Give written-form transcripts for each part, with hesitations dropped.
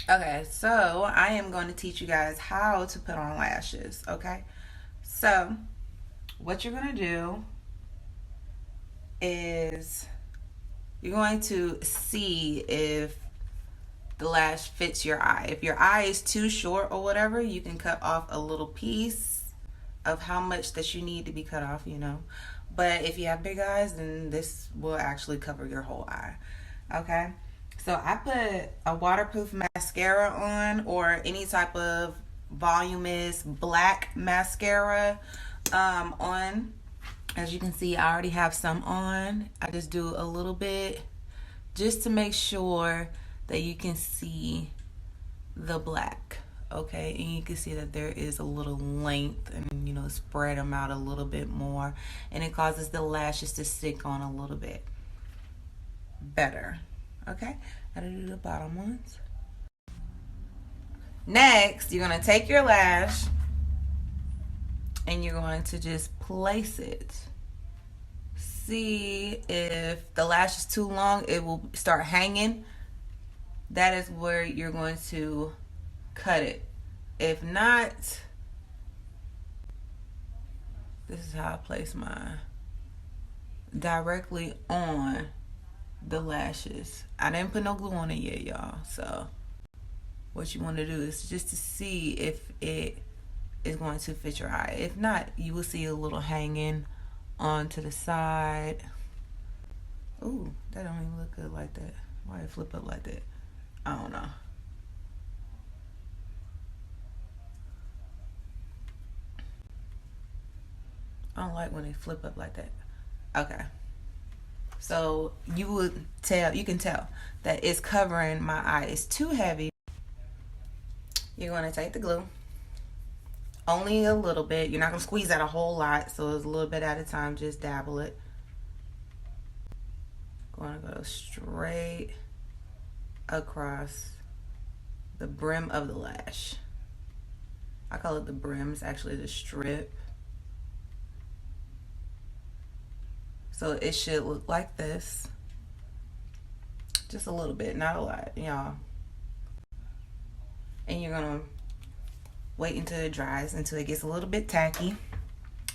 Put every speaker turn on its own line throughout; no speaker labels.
Okay, so I am going to teach you guys how to put on lashes. Okay, so what you're going to do is you're going to see if the lash fits your eye. If your eye is too short or whatever, you can cut off a little piece of how much that you need to be cut off. But if you have big eyes, then this will actually cover your whole eye. Okay. So I put a waterproof mascara on, or any type of voluminous black mascara on. As you can see, I already have some on. I just do a little bit just to make sure that you can see the black. Okay, and you can see that there is a little length, and spread them out a little bit more, and it causes the lashes to stick on a little bit better. Okay, I do the bottom ones. Next, you're going to take your lash and you're going to just place it. See if the lash is too long, it will start hanging. That is where you're going to cut it. If not, this is how I place mine. Directly on the lashes. I didn't put no glue on it yet, y'all. So what you want to do is just to see if it is going to fit your eye. If not, you will see a little hanging on to the side. Ooh, that don't even look good like that. Why it flip up like that? I don't know. I don't like when they flip up like that. Okay. So you can tell that it's covering my eye. It's too heavy. You're going to take the glue, only a little bit. You're not going to squeeze out a whole lot, so it's a little bit at a time. Just dabble it. Going to go straight across the brim of the lash. I call it the brim. It's actually the strip. So it should look like this. Just a little bit, not a lot, y'all. And you're going to wait until it dries, until it gets a little bit tacky.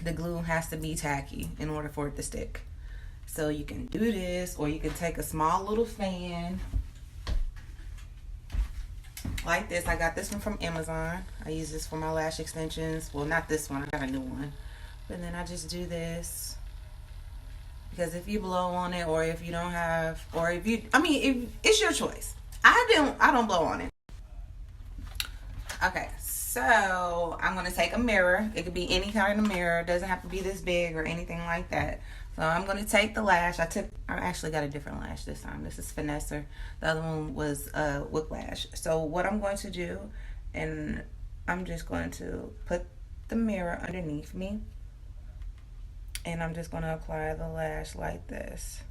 The glue has to be tacky in order for it to stick. So you can do this, or you can take a small little fan like this. I got this one from Amazon. I use this for my lash extensions. Well, not this one. I got a new one. But then I just do this. Because if you blow on it, or if you don't have, or if you, if it's your choice. I don't blow on it. Okay, so I'm gonna take a mirror. It could be any kind of mirror. It doesn't have to be this big or anything like that. So I'm gonna take the lash. I actually got a different lash this time. This is Finesser. The other one was Whiplash. So what I'm going to do, and I'm just going to put the mirror underneath me, and I'm just gonna apply the lash like this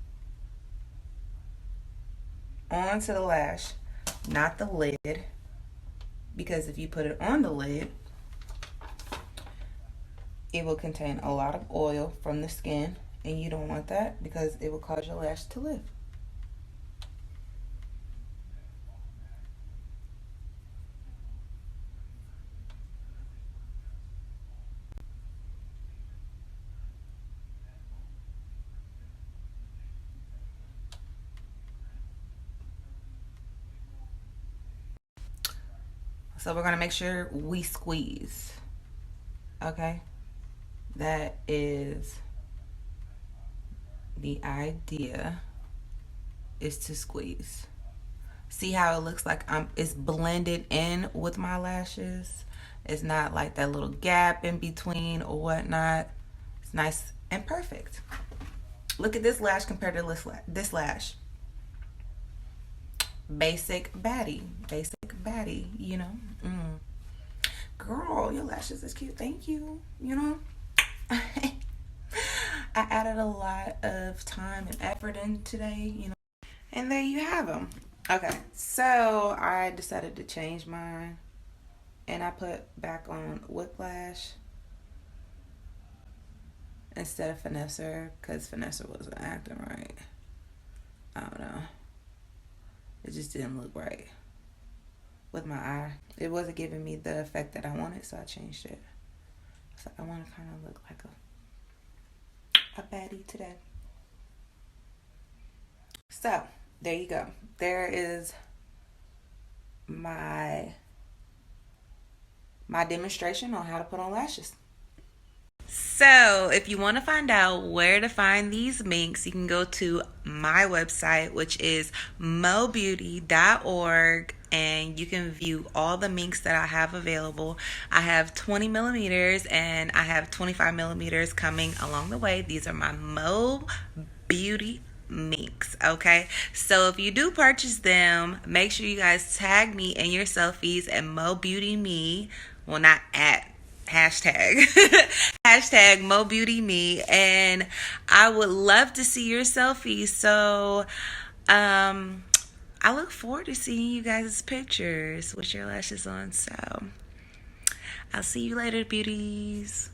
onto the lash, not the lid. Because if you put it on the lid, it will contain a lot of oil from the skin, and you don't want that because it will cause your lash to lift. So we're going to make sure we squeeze. Okay? That is the idea, is to squeeze. See how it looks like it's blended in with my lashes? It's not like that little gap in between or whatnot. It's nice and perfect. Look at this lash compared to this lash. Basic baddie. Basic baddie. Girl, your lashes is cute. Thank you. I added a lot of time and effort in today. And there you have them. Okay, so I decided to change mine, and I put back on Whiplash instead of Finesser, because Finesser wasn't acting right. I don't know. It just didn't look right. with my eye. It wasn't giving me the effect that I wanted, so I changed it. So I want to kind of look like a baddie today. So there you go. There is my demonstration on how to put on lashes. So, if you want to find out where to find these minks, you can go to my website, which is mobeauty.org, and you can view all the minks that I have available. I have 20 millimeters and I have 25 millimeters coming along the way. These are my Mo Beauty minks. Okay, so if you do purchase them, make sure you guys tag me in your selfies at Mo Beauty Me. Well, not at, hashtag hashtag Mo Beauty Me, and I would love to see your selfies. So I look forward to seeing you guys' pictures with your lashes on. So I'll see you later, beauties.